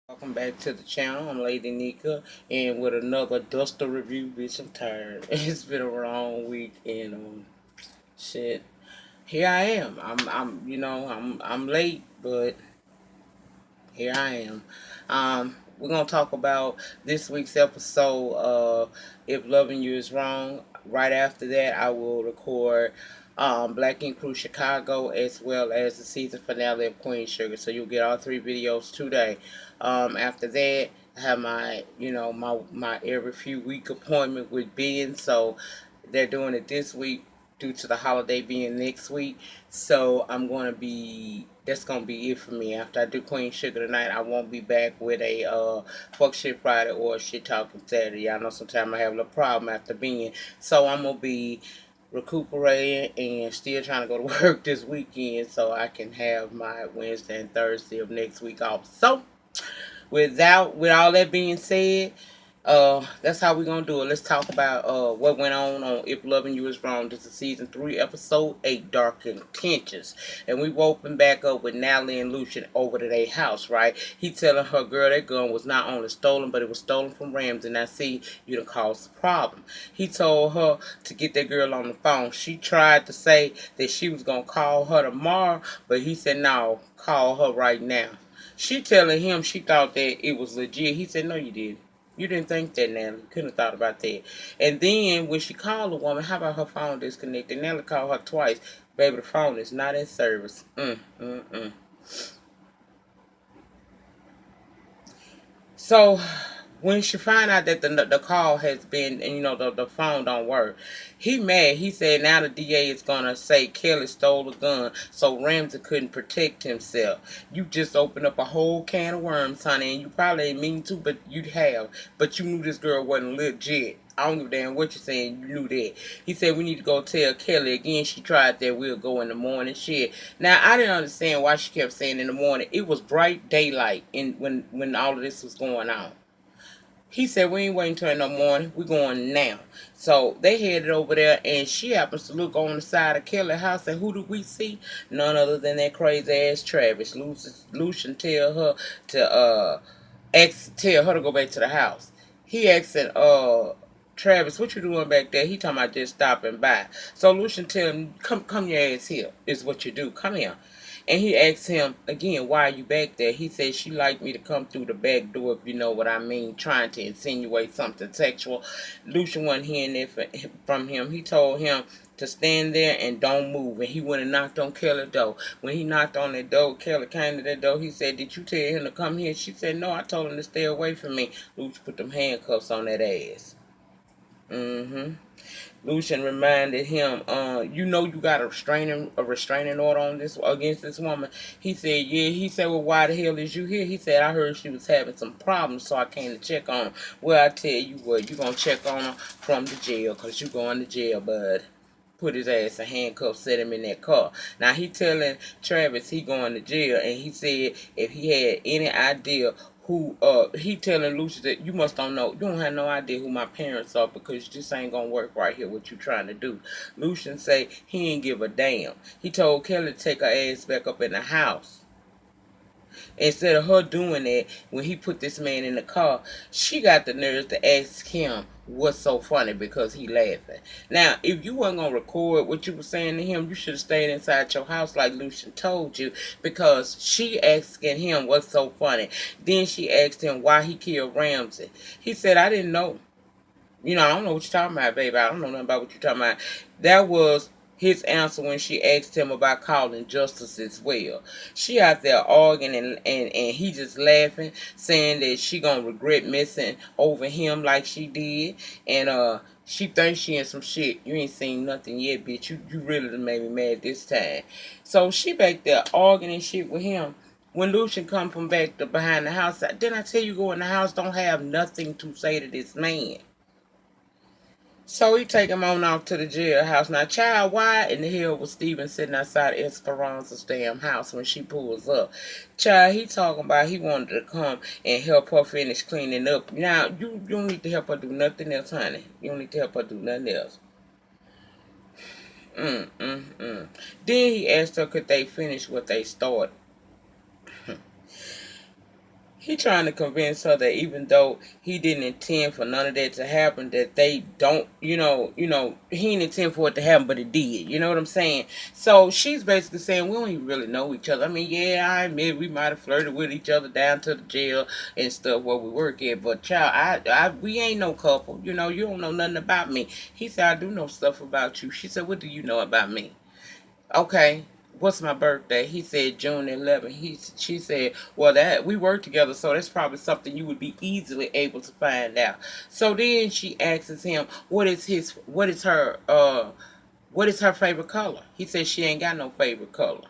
Welcome back to the channel. I'm Lady Nika, and with another Duster review. Bitch, I'm tired. It's been a long week, and shit. Here I am. I'm late, but here I am. We're gonna talk about this week's episode. If loving you is wrong. Right after that, I will record Black Ink Crew Chicago as well as the season finale of Queen Sugar. So you'll get all three videos today. After that, I have my every few week appointment with Ben. So they're doing it this week due to the holiday being next week. So that's gonna be it for me. After I do Queen Sugar tonight, I won't be back with a fuck shit Friday or shit talking Saturday. I know sometimes I have a little problem after being. So I'm gonna be recuperating and still trying to go to work this weekend so I can have my Wednesday and Thursday of next week off. So with all that being said, that's how we're gonna do it. Let's talk about what went on If Loving You Is Wrong. This is season 3, episode 8, Dark Intentions. And we open back up with Natalie and Lucian over to their house, right? He telling her girl that gun was not only stolen, but it was stolen from Ramsey. And I see you done caused the problem. He told her to get that girl on the phone. She tried to say that she was gonna call her tomorrow, but he said no, call her right now. She telling him she thought that it was legit. He said, no, you didn't. You didn't think that, Natalie. You couldn't have thought about that. And then when she called the woman, how about her phone disconnected? Natalie called her twice. Baby, the phone is not in service. So when she find out that the call has been, and the phone don't work, he mad. He said now the DA is gonna say Kelly stole the gun, so Ramsey couldn't protect himself. You just opened up a whole can of worms, honey, and you probably ain't mean to, but you'd have. But you knew this girl wasn't legit. I don't give a damn what you're saying. You knew that. He said we need to go tell Kelly again. She tried that. We'll go in the morning. Shit. Now I didn't understand why she kept saying in the morning. It was bright daylight in when all of this was going on. He said, we ain't waiting till no morning. We're going now. So they headed over there, and she happens to look on the side of Kelly's house, and who do we see? None other than that crazy-ass Travis. Lucian tell her to go back to the house. He asking, Travis, what you doing back there? He talking about just stopping by. So Lucian tell him, come your ass here, is what you do. Come here. And he asked him again, why are you back there? He said she liked me to come through the back door, if you know what I mean, trying to insinuate something sexual. Lucian wasn't hearing it from him. He told him to stand there and don't move. And he went and knocked on Kelly's door. When he knocked on that door, Kelly came to that door. He said, did you tell him to come here? She said, no, I told him to stay away from me. Lucian put them handcuffs on that ass. Lucian reminded him, you got a restraining order on this against this woman. He said, yeah. He said, well, why the hell is you here? He said, I heard she was having some problems, so I came to check on her. Well, I tell you what, you gonna check on her from the jail, cause you going to jail, bud. Put his ass in handcuffs, set him in that car. Now he telling Travis he going to jail, and he said if he had any idea who he telling Lucy that you must don't know, you don't have no idea who my parents are because this ain't gonna work right here what you trying to do. Lucian say he ain't give a damn. He told Kelly to take her ass back up in the house. Instead of her doing that, when he put this man in the car, she got the nerve to ask him what's so funny because he laughing. Now, if you weren't gonna record what you were saying to him, you should have stayed inside your house like Lucian told you, because she asking him what's so funny. Then she asked him why he killed Ramsey. He said, I didn't know. I don't know what you're talking about, baby. I don't know nothing about what you're talking about. That was his answer when she asked him about calling justice as well. She out there arguing and he just laughing, saying that she gonna regret messing over him like she did. And she thinks she in some shit. You ain't seen nothing yet, bitch. You really done made me mad this time. So she back there arguing and shit with him. When Lucian come from back to behind the house, didn't I tell you go in the house, don't have nothing to say to this man? So he take him on off to the jailhouse. Now, child, why in the hell was Steven sitting outside Esperanza's damn house when she pulls up? Child, he talking about he wanted to come and help her finish cleaning up. Now, you don't need to help her do nothing else, honey. You don't need to help her do nothing else. Then he asked her could they finish what they started. He trying to convince her that even though he didn't intend for none of that to happen, that they don't, he didn't intend for it to happen, but it did. You know what I'm saying? So she's basically saying we don't even really know each other. I mean, yeah, I admit we might have flirted with each other down to the jail and stuff where we work at, but child, we ain't no couple. You don't know nothing about me. He said I do know stuff about you. She said, what do you know about me? Okay, what's my birthday? He said June 11th. She said, well, that we work together, so that's probably something you would be easily able to find out. So then she asks him, what is her favorite color? He said she ain't got no favorite color.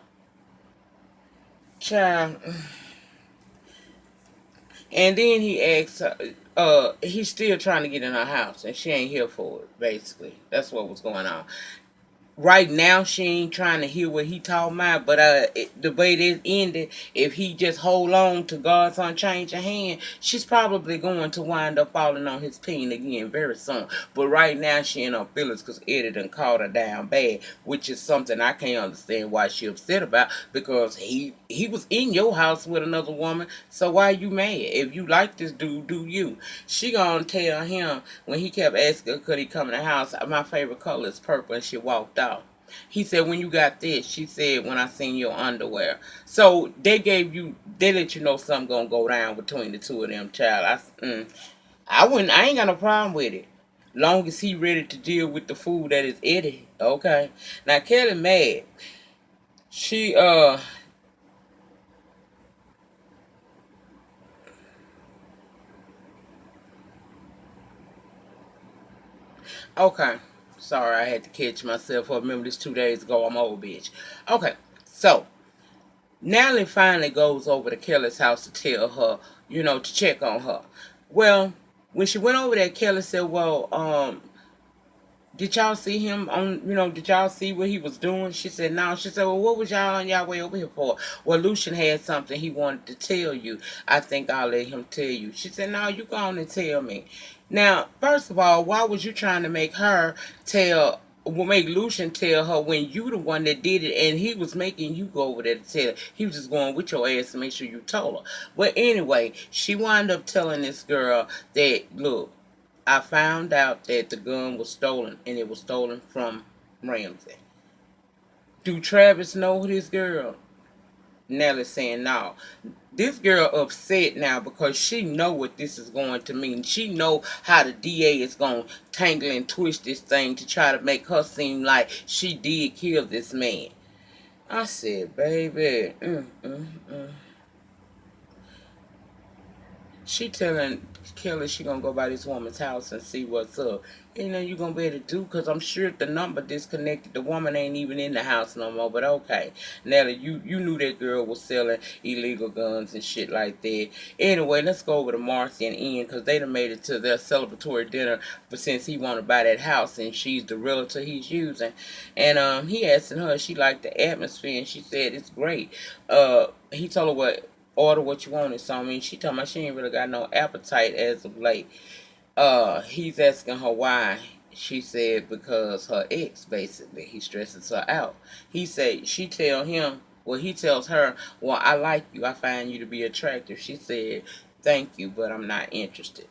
Child. And then he asks her, he's still trying to get in her house, and she ain't here for it. Basically, that's what was going on. Right now she ain't trying to hear what he talking about, but the way this ended, if he just hold on to God's unchanging hand, she's probably going to wind up falling on his pain again very soon. But right now she in her feelings because Eddie done caught her down bad, which is something I can't understand why she upset about, because he was in your house with another woman, so why you mad? If you like this dude, do you? She gonna tell him, when he kept asking could he come in the house, my favorite color is purple, and she walked off. He said, when you got this, she said, when I seen your underwear. So they let you know something gonna go down between the two of them, child. I ain't got no problem with it. Long as he ready to deal with the fool that is Eddie. Okay. Now Kelly mad. She okay. Sorry, I had to catch myself. I remember this 2 days ago. I'm old bitch. Okay. So Natalie finally goes over to Kelly's house to tell her, to check on her. Well, when she went over there, Kelly said, well, did y'all see him did y'all see what he was doing? She said, no. She said, well, what was y'all on y'all way over here for? Well, Lucian had something he wanted to tell you. I think I'll let him tell you. She said, no, you go on and tell me. Now, first of all, why was you trying to make Lucian tell her when you the one that did it, and he was making you go over there to tell her? He was just going with your ass to make sure you told her. But anyway, she wound up telling this girl that, look, I found out that the gun was stolen, and it was stolen from Ramsey. Do Travis know this girl? Nelly's saying no. This girl upset now because she know what this is going to mean. She know how the DA is going to tangle and twist this thing to try to make her seem like she did kill this man. I said, baby, she telling Kelly she gonna go by this woman's house and see what's up. Ain't nothing you gonna be able to do, because I'm sure if the number disconnected, the woman ain't even in the house no more. But okay, Nelly, you knew that girl was selling illegal guns and shit like that. Anyway, let's go over to Marcy and Ian, because they done made it to their celebratory dinner. But since he want to buy that house and she's the realtor he's using, and he asking her if she liked the atmosphere, and she said it's great. He told her order what you wanted. So I mean, she told me she ain't really got no appetite as of late. He's asking her why. She said because her ex, basically, he stresses her out. He tells her, well, I like you. I find you to be attractive. She said, thank you, but I'm not interested.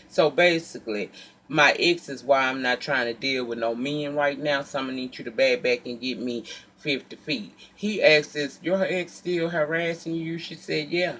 So basically, my ex is why I'm not trying to deal with no men right now. So I'm going to need you to back back and get me 50 feet. He asked, is your ex still harassing you? She said, yeah.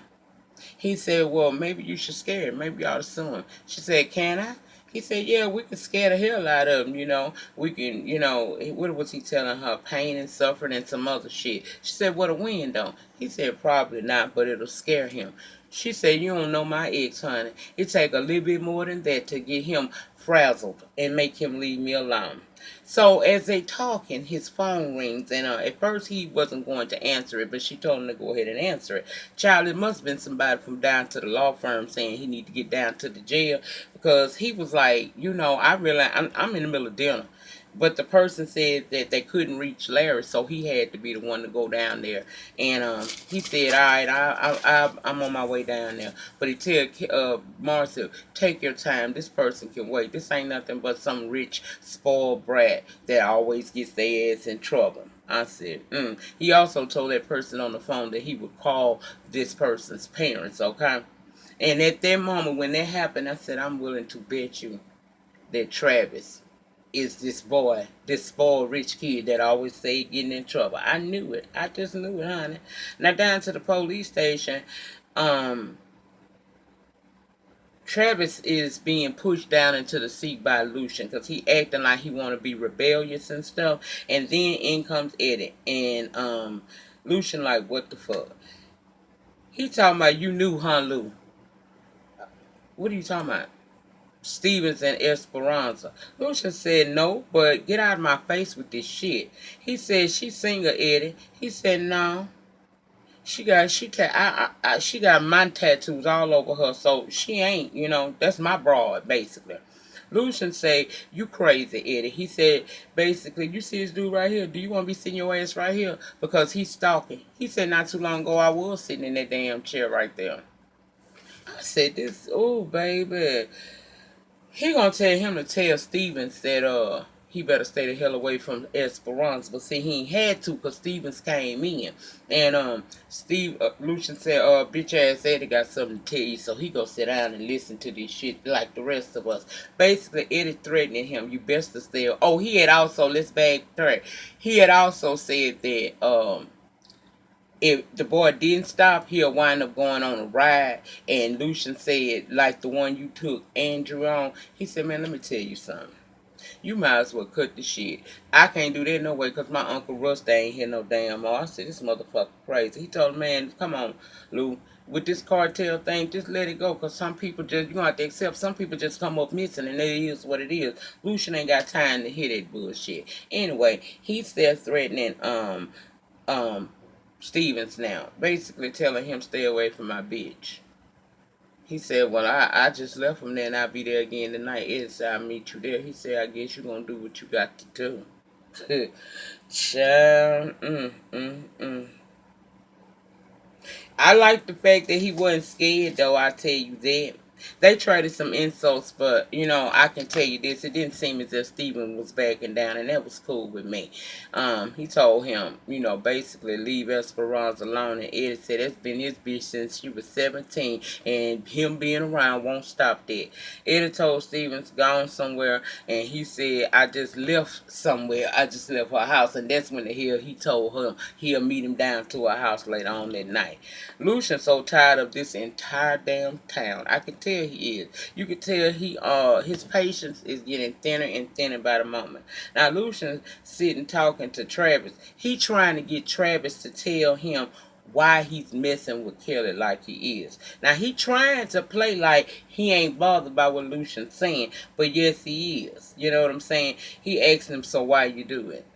He said, well, maybe you should scare him. Maybe you ought to sue him. She said, can I? He said, yeah, we can scare the hell out of him. We can, what was he telling her? Pain and suffering and some other shit. She said, what a win, though. He said, probably not, but it'll scare him. She said, you don't know my ex, honey. It take a little bit more than that to get him frazzled and make him leave me alone. So as they talking, his phone rings, and at first he wasn't going to answer it, but she told him to go ahead and answer it. Child, it must have been somebody from down to the law firm saying he need to get down to the jail, because he was like, I realize I'm in the middle of dinner. But the person said that they couldn't reach Larry, so he had to be the one to go down there. And he said, all right, I'm on my way down there. But he tell Marcel, take your time. This person can wait. This ain't nothing but some rich, spoiled brat that always gets their ass in trouble. I said, He also told that person on the phone that he would call this person's parents, okay? And at that moment when that happened, I said, I'm willing to bet you that Travis is this boy, this spoiled rich kid that always say getting in trouble. I knew it. I just knew it, honey. Now down to the police station, um, Travis is being pushed down into the seat by Lucian because he acting like he want to be rebellious and stuff. And then in comes Eddie, and Lucian like, what the fuck? He talking about you knew, huh, Lou? What are you talking about? Stevens and Esperanza. Lucian said no, but get out of my face with this shit. He said she single, Eddie. He said no. She got my tattoos all over her, so she ain't, that's my broad basically. Lucian say, you crazy, Eddie. He said, basically, you see this dude right here? Do you want to be sitting your ass right here? Because he's stalking. He said not too long ago I was sitting in that damn chair right there. I said this, oh baby. He gonna tell him to tell Stevens that he better stay the hell away from Esperanza. But see, he ain't had to because Stevens came in. And Lucian said, bitch ass Eddie got something to tell you. So he go sit down and listen to this shit like the rest of us. Basically, Eddie threatening him, you best to stay. Oh, he had also, let's backtrack. He had also said that if the boy didn't stop, he'll wind up going on a ride. And Lucian said, like the one you took Andrew on, he said, man, let me tell you something. You might as well cut the shit. I can't do that no way because my Uncle Russ ain't here no damn more. I said, this motherfucker crazy. He told the man, come on, Lou. With this cartel thing, just let it go because some people just, you gonna have to accept, some people just come up missing and it is what it is. Lucian ain't got time to hear that bullshit. Anyway, he's still threatening, um, Stevens now, basically telling him stay away from my bitch. He said, well, I just left from there and I'll be there again tonight. Ed said, I'll meet you there. He said, I guess you're going to do what you got to do. Child, I like the fact that he wasn't scared, though, I tell you that. They traded some insults, but, I can tell you this. It didn't seem as if Steven was backing down, and that was cool with me. He told him, basically leave Esperanza alone, and Eddie said that's been his bitch since she was 17, and him being around won't stop that. Eddie told Stevens gone somewhere, and he said, I just left somewhere. I just left her house, and that's when the hell he told him he'll meet him down to her house later on that night. Lucian's so tired of this entire damn town. I can tell he is. You can tell his patience is getting thinner and thinner by the moment. Now Lucian's sitting talking to Travis. He trying to get Travis to tell him why he's messing with Kelly like he is. Now he trying to play like he ain't bothered by what Lucian's saying, but yes he is. You know what I'm saying? He asked him, so why you do it?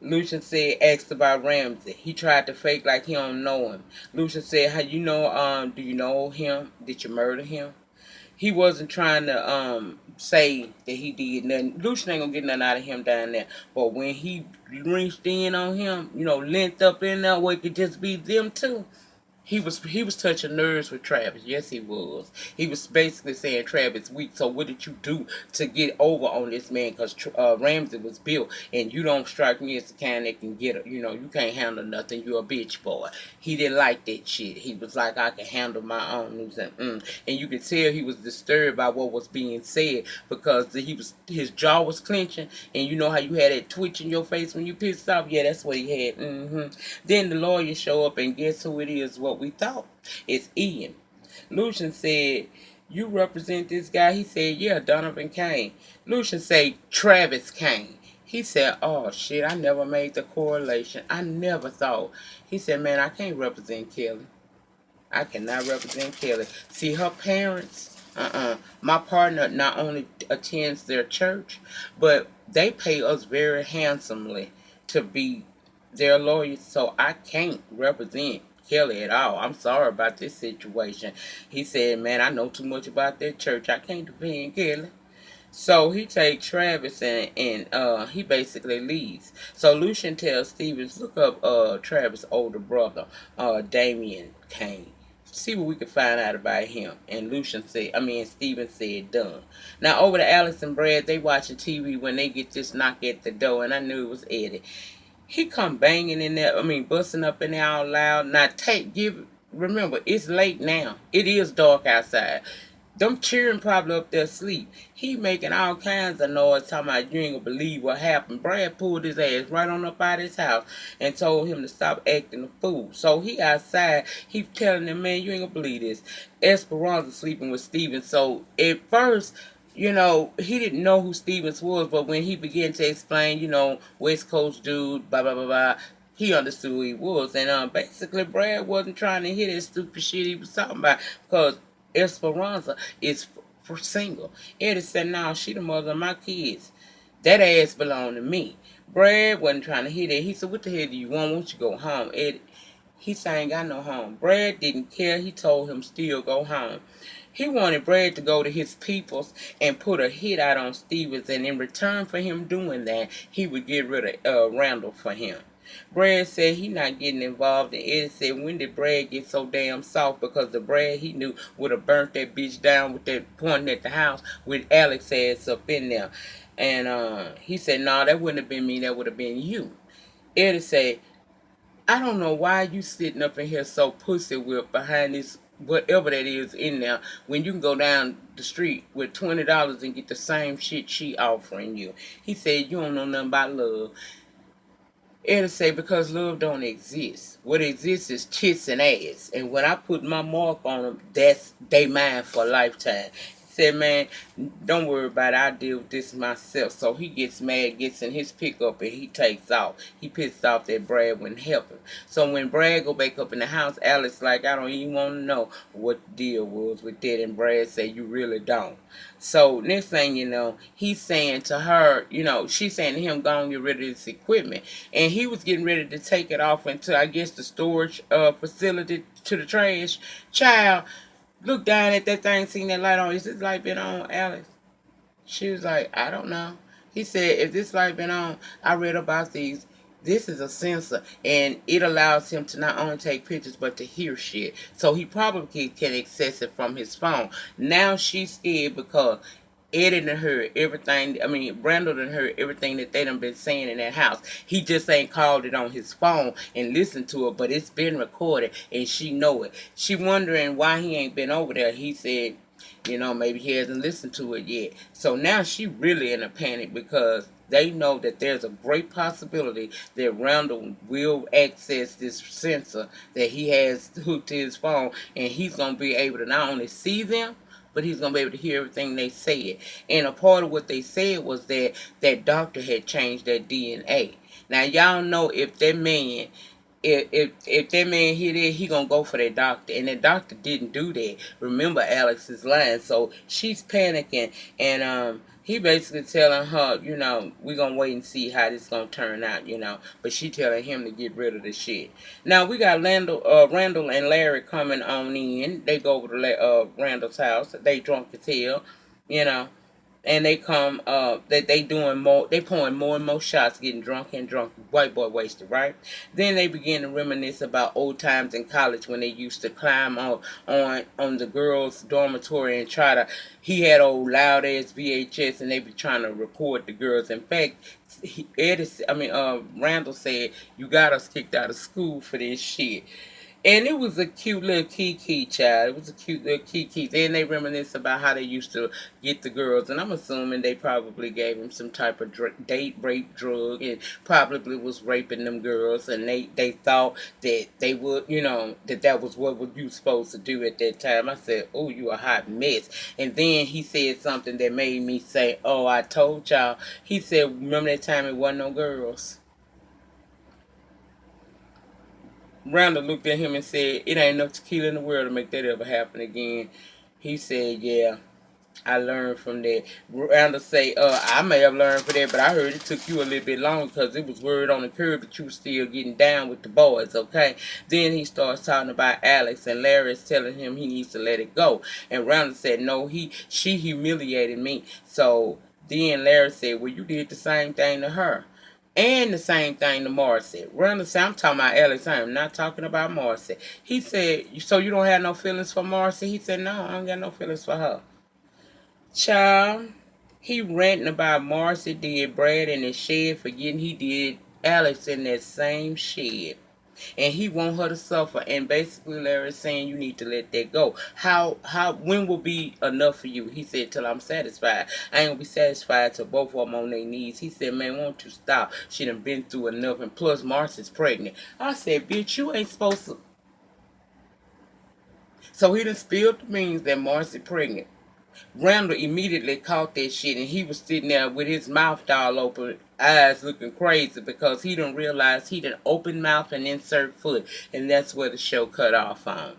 Lucian said, asked about Ramsey. He tried to fake like he don't know him. Lucian said, how you know, do you know him? Did you murder him? He wasn't trying to say that he did nothing. Lucian ain't gonna get nothing out of him down there. But when he reached in on him, linked up in there where it could just be them two, he was touching nerves with Travis. Yes, he was. He was basically saying Travis weak. So what did you do to get over on this man? Because Ramsey was built, and you don't strike me as the kind that can get. You can't handle nothing. You're a bitch boy. He didn't like that shit. He was like, I can handle my own. He was like, and you could tell he was disturbed by what was being said because his jaw was clenching, and you know how you had that twitch in your face when you pissed off. Yeah, that's what he had. Then the lawyer show up, and guess who it is? What we thought. It's Ian. Lucian said, you represent this guy? He said, yeah, Donovan Kane. Lucian said, Travis Kane. He said, oh shit, I never made the correlation. I never thought. He said, man, I can't represent Kelly. I cannot represent Kelly. See, her parents, my partner not only attends their church, but they pay us very handsomely to be their lawyers, so I can't represent Kelly at all. I'm sorry about this situation. He said, man, I know too much about that church. I can't defend Kelly. So he takes Travis and he basically leaves. So Lucian tells Stevens, look up Travis' older brother, Damian Kane. See what we can find out about him. And Stevens said, done. Now over to Alex and Brad, they watching TV when they get this knock at the door, and I knew it was Eddie. He come banging in there, busting up in there all loud. Now remember, it's late now. It is dark outside. Them cheering probably up there asleep. He making all kinds of noise talking about you ain't gonna believe what happened. Brad pulled his ass right on up out of his house and told him to stop acting a fool. So he outside, he telling him, man, you ain't gonna believe this. Esperanza sleeping with Steven. So at first, he didn't know who Stevens was, but when he began to explain, West Coast dude, blah blah blah blah, he understood who he was. And basically Brad wasn't trying to hear that stupid shit he was talking about because Esperanza is for single. Eddie said, no, she the mother of my kids. That ass belong to me. Brad wasn't trying to hear that. He said, what the hell do you want? Won't you go home? Eddie, he said, I ain't got no home. Brad didn't care. He told him still go home. He wanted Brad to go to his peoples and put a hit out on Stevens, and in return for him doing that, he would get rid of Randall for him. Brad said he not getting involved, and Eddie said, when did Brad get so damn soft? Because the Brad he knew would have burnt that bitch down with that pointing at the house with Alex ass up in there. And he said, no, that wouldn't have been me, that would have been you. Eddie said, I don't know why you sitting up in here so pussy whipped behind this whatever that is in there when you can go down the street with $20 and get the same shit she offering you. He said you don't know nothing about love. It'll say because love don't exist. What exists is tits and ass. And when I put my mark on them, that's they mine for a lifetime. He said, man, don't worry about it. I deal with this myself. So he gets mad, gets in his pickup, and he takes off. He pissed off that Brad wouldn't help him. So when Brad go back up in the house, Alex like, I don't even want to know what the deal was with that. And Brad said, you really don't. So next thing you know, he's saying to her, she's saying to him, go and get rid of this equipment. And he was getting ready to take it off into, I guess, the storage facility to the trash. Child, look down at that thing, seen that light on. Is this light been on, Alex? She was like, I don't know. He said, if this light been on, I read about these. This is a sensor, and it allows him to not only take pictures, but to hear shit. So he probably can access it from his phone. Now she's scared because Eddie done heard everything. I mean, Brandon done heard everything that they done been saying in that house. He just ain't called it on his phone and listened to it, but it's been recorded, and she know it. She wondering why he ain't been over there. He said, maybe he hasn't listened to it yet. So now she really in a panic because they know that there's a great possibility that Randall will access this sensor that he has hooked to his phone, and he's going to be able to not only see them, but he's going to be able to hear everything they said. And a part of what they said was that that doctor had changed that DNA. Now, y'all know if that man if that man hit it, he gonna go for that doctor, and that doctor didn't do that. Remember, Alex is lying, so she's panicking, and he basically telling her, we gonna wait and see how this gonna turn out, but she telling him to get rid of the shit. Now we got Randall and Larry coming on in. They go over to Randall's house. They drunk as hell, you know and they come that they doing more, they pouring more and more shots, getting drunk and drunk, white boy wasted, right? Then they begin to reminisce about old times in college when they used to climb on the girls dormitory and try to, he had old loud ass VHS and they be trying to record the girls. In fact, Randall said, you got us kicked out of school for this shit. And it was a cute little Kiki child. It was a cute little Kiki. Then they reminisce about how they used to get the girls. And I'm assuming they probably gave him some type of date rape drug and probably was raping them girls. And they thought that they would, that was what you supposed to do at that time. I said, oh, you a hot mess. And then he said something that made me say, oh, I told y'all. He said, remember that time it wasn't no girls? Randall looked at him and said, it ain't enough tequila in the world to make that ever happen again. He said, yeah, I learned from that. Randall say, I may have learned from that, but I heard it took you a little bit longer because it was word on the curb that you were still getting down with the boys, okay? Then he starts talking about Alex, and Larry is telling him he needs to let it go. And Randall said, no, she humiliated me. So then Larry said, well, you did the same thing to her. And the same thing to Marcy. Randall said, I'm talking about Alex. I am not talking about Marcy. He said, so you don't have no feelings for Marcy? He said, no, I don't got no feelings for her. Child, he ranting about Marcy did Brad in the shed, forgetting he did Alex in that same shed. and he want her to suffer. And basically Larry's saying you need to let that go. When will be enough for you? He said till I'm satisfied. I ain't gonna be satisfied till both of them on their knees. He said, man, won't you stop? She done been through enough, and plus Marcy's pregnant. I said, bitch, you ain't supposed to. So he done spilled the beans that Marcy pregnant. Randall immediately caught that shit, and he was sitting there with his mouth all open, eyes looking crazy, because he didn't realize he didn't open mouth and insert foot, and that's where the show cut off on.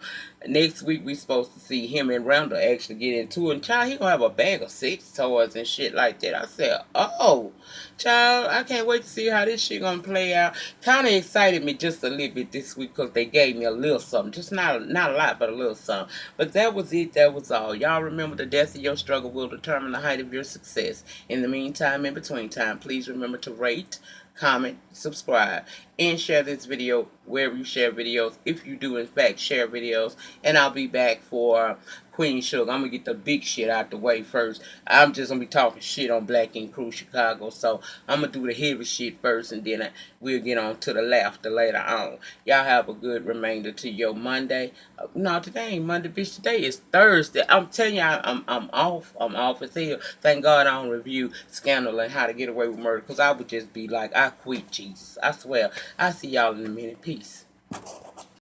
Next week we supposed to see him and Randall actually get into it, and child, he gonna have a bag of sex toys and shit like that. I said, oh, child, I can't wait to see how this shit gonna play out. Kind of excited me just a little bit this week because they gave me a little something, just not a lot, but a little something. But that was it. That was all. Y'all remember the depth of your struggle will determine the height of your success. In the meantime, in between time, please remember to rate, comment, subscribe, and share this video wherever you share videos, if you do in fact share videos. And I'll be back for Queen Sugar. I'm gonna get the big shit out the way first. I'm just gonna be talking shit on Black Ink Crew Chicago, so I'm gonna do the heavy shit first, and then we'll get on to the laughter later on. Y'all have a good remainder to your Monday. No, today ain't Monday, bitch. Today is Thursday. I'm telling y'all, I'm off. I'm off as hell. Thank God I don't review Scandal and How to Get Away with Murder, because I would just be like, I quit, Jesus. I swear. I'll see y'all in a minute. Peace.